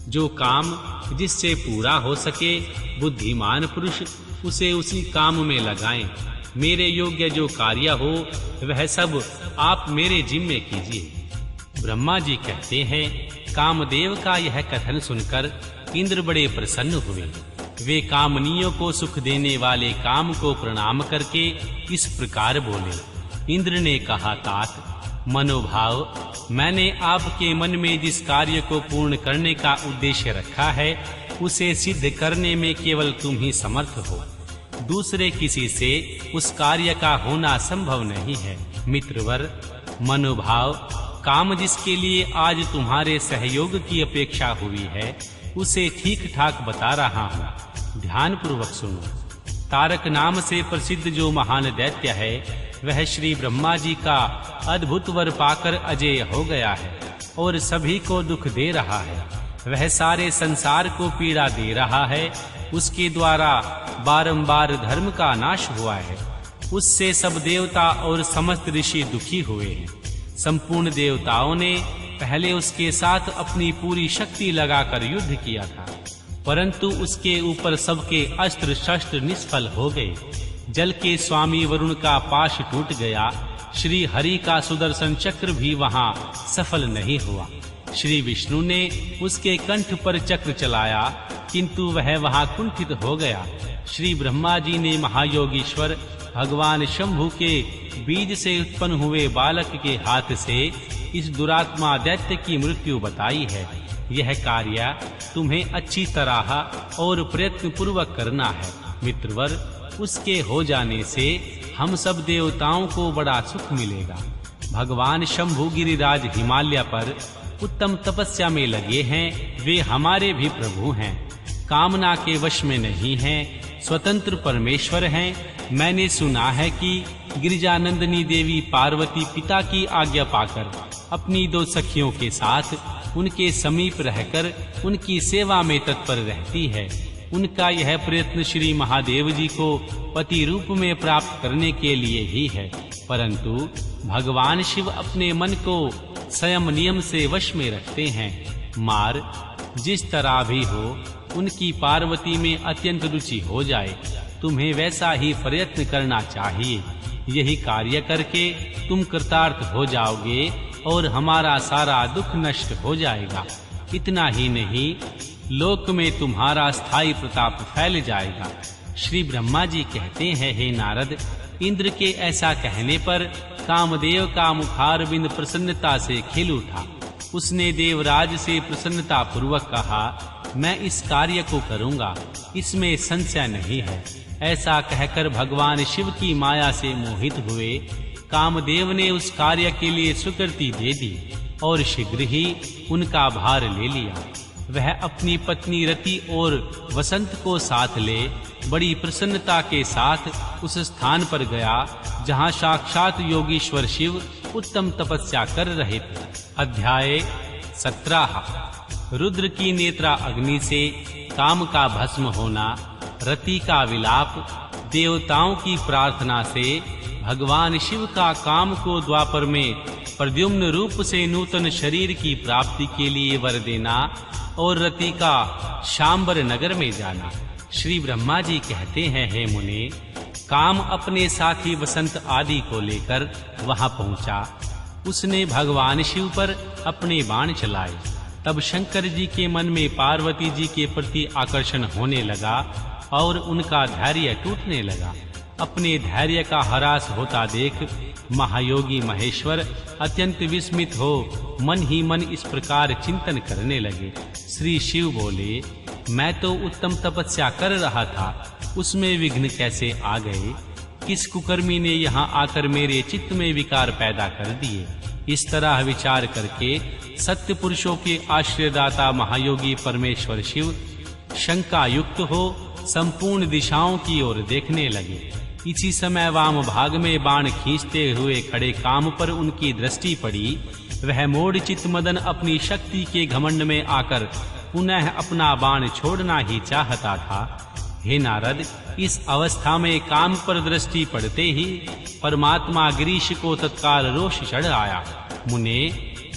जो काम जिससे पूरा हो सके बुद्धिमान पुरुष उसे उसी काम में लगाएं। मेरे योग्य जो कार्य हो वह सब आप मेरे जिम्मे कीजिए। ब्रह्मा जी कहते हैं, कामदेव का यह कथन सुनकर इंद्र बड़े प्रसन्न हुए। वे कामनियों को सुख देने वाले काम को प्रणाम करके इस प्रकार बोले। इंद्र ने कहा, तात मनोभाव, मैंने आपके मन में जिस कार्य को पूर्ण करने का उद्देश्य रखा है उसे सिद्ध करने में केवल तुम ही समर्थ हो। दूसरे किसी से उस कार्य का होना संभव नहीं है। मित्रवर, मनोभाव, काम जिसके लिए आज तुम्हारे सहयोग की अपेक्षा हुई है उसे ठीक ठाक बता रहा हूँ, ध्यान पूर्वक सुनो। तारक नाम से प्रसिद्ध जो महान दैत्य है वह श्री ब्रह्मा जी का अद्भुत वर पाकर अजेय हो गया है और सभी को दुख दे रहा है। वह सारे संसार को पीड़ा दे रहा है। उसके द्वारा बारंबार धर्म का नाश हुआ है। उससे सब देवता और समस्त ऋषि दुखी हुए हैं। संपूर्ण देवताओं ने पहले उसके साथ अपनी पूरी शक्ति लगाकर युद्ध किया था, परंतु उसके ऊपर सबके अस्त्र शस्त्र निष्फल हो गए। जल के स्वामी वरुण का पाश टूट गया। श्री हरि का सुदर्शन चक्र भी वहां सफल नहीं हुआ। श्री विष्णु ने उसके कंठ पर चक्र चलाया, किंतु वह वहां कुंठित हो गया। श्री ब्रह्मा जी ने महायोगीश्वर भगवान शंभु के बीज से उत्पन्न हुए बालक के हाथ से इस दुरात्मा दैत्य की मृत्यु बताई है। यह कार्य तुम्हें अच्छी तरह और प्रयत्न पूर्वक करना है। मित्रवर, उसके हो जाने से हम सब देवताओं को बड़ा सुख मिलेगा। भगवान शंभु गिरिराज हिमालय पर उत्तम तपस्या में लगे हैं। वे हमारे भी प्रभु हैं, कामना के वश में नहीं हैं, स्वतंत्र परमेश्वर हैं। मैंने सुना है कि गिरिजानंदिनी देवी पार्वती पिता की आज्ञा पाकर अपनी 2 सखियों के साथ उनके समीप रहकर उनकी सेवा में तत्पर रहती है। उनका यह प्रयत्न श्री महादेव जी को पति रूप में प्राप्त करने के लिए ही है, परंतु भगवान शिव अपने मन को संयम नियम से वश में रखते हैं। मार, जिस तरह भी हो उनकी पार्वती में अत्यंत रुचि हो जाए, तुम्हें वैसा ही प्रयत्न करना चाहिए। यही कार्य करके तुम कृतार्थ हो जाओगे और हमारा सारा दुख नष्ट हो जाएगा। इतना ही नहीं, लोक में तुम्हारा स्थायी प्रताप फैल जाएगा। श्री ब्रह्मा जी कहते हैं, हे नारद, इंद्र के ऐसा कहने पर कामदेव का मुखारविंद प्रसन्नता से खिल उठा। उसने देवराज से प्रसन्नता पूर्वक कहा, मैं इस कार्य को करूंगा, इसमें संशय नहीं है। ऐसा कहकर भगवान शिव की माया से मोहित हुए कामदेव ने उस कार्य के लिए स्वीकृति दे दी और शीघ्र ही उनका भार ले लिया। वह अपनी पत्नी रति और वसंत को साथ ले बड़ी प्रसन्नता के साथ उस स्थान पर गया जहां साक्षात योगीश्वर शिव उत्तम तपस्या कर रहे थे। अध्याय 17। रुद्र की नेत्रा अग्नि से काम का भस्म होना, रति का विलाप, देवताओं की प्रार्थना से भगवान शिव का काम को द्वापर में प्रद्युम्न रूप से नूतन शरीर की प्राप्ति के लिए वर देना और रति का शांबर नगर में जाना। श्री ब्रह्मा जी कहते हैं, हे मुने, काम अपने साथी वसंत आदि को लेकर वहां पहुंचा। उसने भगवान शिव पर अपने बाण चलाए। तब शंकर जी के मन में पार्वती जी के प्रति आकर्षण होने लगा और उनका धैर्य टूटने लगा। अपने धैर्य का ह्रास होता देख महायोगी महेश्वर अत्यंत विस्मित हो मन ही मन इस प्रकार चिंतन करने लगे। श्री शिव बोले, मैं तो उत्तम तपस्या कर रहा था, उसमें विघ्न कैसे आ गए? किस कुकर्मी ने यहाँ आकर मेरे चित्त में विकार पैदा कर दिए? इस तरह विचार करके सत्य पुरुषों के आश्रयदाता महायोगी परमेश्वर शिव शंका युक्त हो संपूर्ण दिशाओं की ओर देखने लगे। इसी समय वाम भाग में बाण खींचते हुए खड़े काम पर उनकी दृष्टि पड़ी। वह मूढ़चित्त मदन अपनी शक्ति के घमंड में आकर पुनः अपना बाण छोड़ना ही चाहता था। हे नारद, इस अवस्था में काम पर दृष्टि पड़ते ही परमात्मा गिरीश को तत्काल रोष चढ़ आया। मुने,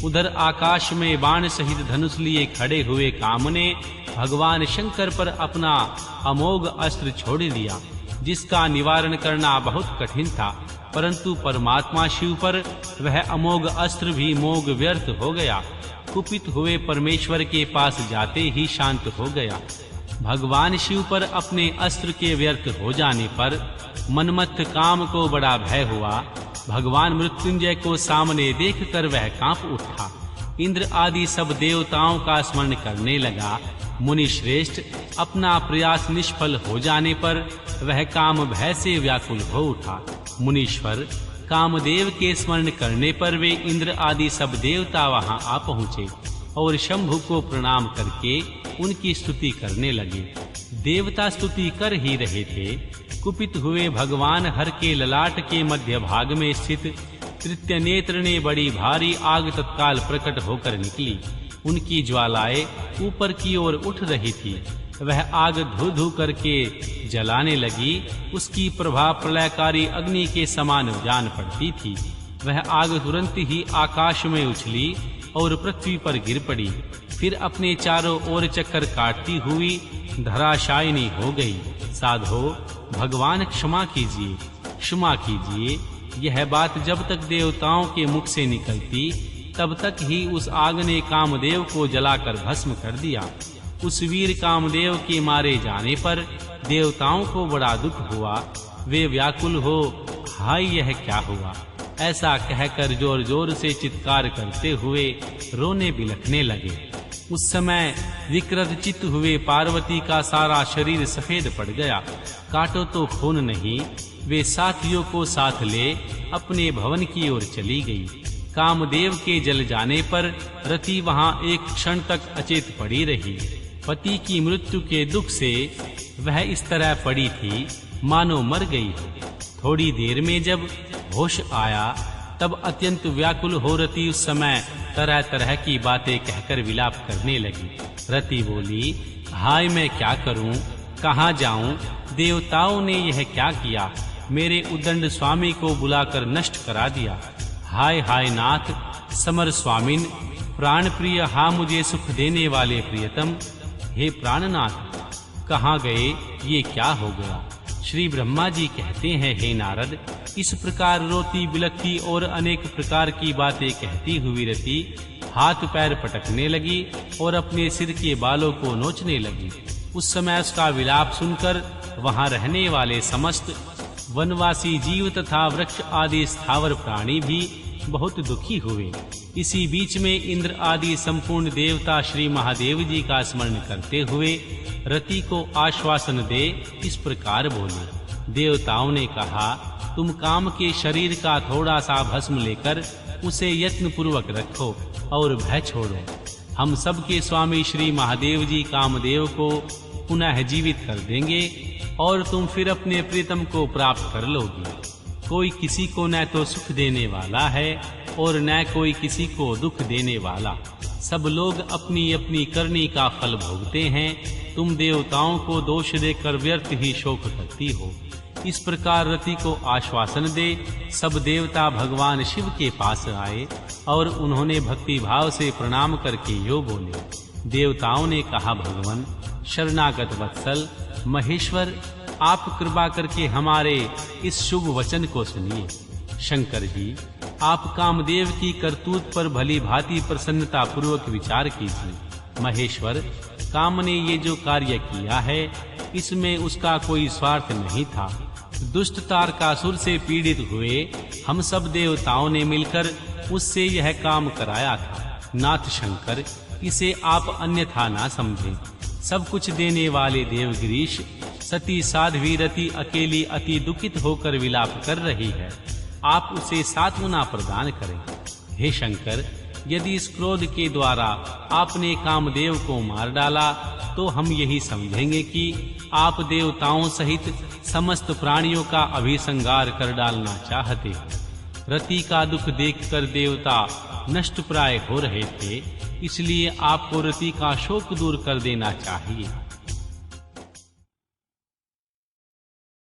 उधर आकाश में बाण सहित धनुष लिए खड़े हुए काम ने भगवान शंकर पर अपना अमोघ अस्त्र छोड़ दिया, जिसका निवारण करना बहुत कठिन था। परंतु परमात्मा शिव पर वह अमोघ अस्त्र भी मोघ व्यर्थ हो गया। कुपित हुए परमेश्वर के पास जाते ही शांत हो गया। भगवान शिव पर अपने अस्त्र के व्यर्थ हो जाने पर मनमत्त काम को बड़ा भय हुआ। भगवान मृत्युंजय को सामने देखकर वह कांप उठा। इंद्र आदि सब देवताओं का स्मरण करने लगा। मुनि श्रेष्ठ अपना प्रयास निष्फल हो जाने पर वह काम भय से व्याकुल हो उठा। मुनीश्वर कामदेव के स्मरण करने पर वे इंद्र आदि सब देवता वहां आ पहुँचे और शंभु को प्रणाम करके उनकी स्तुति करने लगे। देवता स्तुति कर ही रहे थे, कुपित हुए भगवान हर के ललाट के मध्य भाग में स्थित तृतीय नेत्र ने बड़ी भारी आग तत्काल प्रकट होकर निकली। उनकी ज्वालाएं ऊपर की ओर उठ रही थी। वह आग धू-धू करके जलाने लगी। उसकी प्रभा प्रलयकारी अग्नि के समान जान पड़ती थी। वह आग तुरंत ही आकाश में उछली और पृथ्वी पर गिर पड़ी। फिर अपने चारों ओर चक्कर काटती हुई धराशायिनी हो गई। साधो, भगवान क्षमा कीजिए, क्षमा कीजिए। यह बात जब तक देवताओं के मुख से निकलती तब तक ही उस आग ने कामदेव को जलाकर भस्म कर दिया। उस वीर कामदेव के मारे जाने पर देवताओं को बड़ा दुख हुआ। वे व्याकुल हो, हाय यह क्या हुआ, ऐसा कहकर जोर जोर से चित्कार करते हुए रोने बिलखने लगे। उस समय विकृत चित्त हुए पार्वती का सारा शरीर सफेद पड़ गया। काटो तो खून नहीं। वे साथियों को साथ ले अपने भवन की ओर चली गई। कामदेव के जल जाने पर रति वहां एक क्षण तक अचेत पड़ी रही। पति की मृत्यु के दुख से वह इस तरह पड़ी थी मानो मर गई। थोड़ी देर में जब होश आया तब अत्यंत व्याकुल हो रति उस समय तरह तरह की बातें कहकर विलाप करने लगी। रति बोली, हाय मैं क्या करूं, कहां जाऊं? देवताओं ने यह क्या किया, मेरे उद्दंड स्वामी को बुलाकर नष्ट करा दिया। हाय हाय नाथ, समर स्वामिन, प्राण प्रिय, हा मुझे सुख देने वाले प्रियतम, हे प्राणनाथ, कहाँ गए, ये क्या हो गया? श्री ब्रह्मा जी कहते हैं, हे नारद, इस प्रकार रोती बिलखती और अनेक प्रकार की बातें कहती हुई रति हाथ पैर पटकने लगी और अपने सिर के बालों को नोचने लगी। उस समय उसका विलाप सुनकर वहां रहने वाले समस्त वनवासी जीव तथा वृक्ष आदि स्थावर प्राणी भी बहुत दुखी हुए। इसी बीच में इंद्र आदि संपूर्ण देवता श्री महादेव जी का स्मरण करते हुए रति को आश्वासन दे इस प्रकार बोले। देवताओं ने कहा, तुम काम के शरीर का थोड़ा सा भस्म लेकर उसे यत्न पूर्वक रखो और भय छोड़ो। हम सब के स्वामी श्री महादेव जी कामदेव को पुनः जीवित कर देंगे और तुम फिर अपने प्रीतम को प्राप्त कर लोगे। कोई किसी को न तो सुख देने वाला है और न कोई किसी को दुख देने वाला। सब लोग अपनी अपनी करनी का फल भोगते हैं। तुम देवताओं को दोष देकर व्यर्थ ही शोक करती हो। इस प्रकार रति को आश्वासन दे सब देवता भगवान शिव के पास आए और उन्होंने भक्ति भाव से प्रणाम करके यो बोले। देवताओं ने कहा, भगवान शरणागत वत्सल महेश्वर, आप कृपा करके हमारे इस शुभ वचन को सुनिए। शंकर जी, आप कामदेव की करतूत पर भली भांति प्रसन्नता पूर्वक विचार कीजिए। महेश्वर, काम ने ये जो कार्य किया है इसमें उसका कोई स्वार्थ नहीं था। दुष्ट तारकासुर से पीड़ित हुए हम सब देवताओं ने मिलकर उससे यह काम कराया था। नाथ शंकर, इसे आप अन्यथा ना समझें। सब कुछ देने वाले देवगिरीश, सती साध्वी रति अकेली अति दुखित होकर विलाप कर रही है। आप उसे सांत्वना प्रदान करें। हे शंकर, यदि इस क्रोध के द्वारा आपने कामदेव को मार डाला तो हम यही समझेंगे कि आप देवताओं सहित समस्त प्राणियों का अभिसंहार कर डालना चाहते हैं। रति का दुख देखकर देवता नष्ट प्राय हो रहे थे, इसलिए आपको रति का शोक दूर कर देना चाहिए।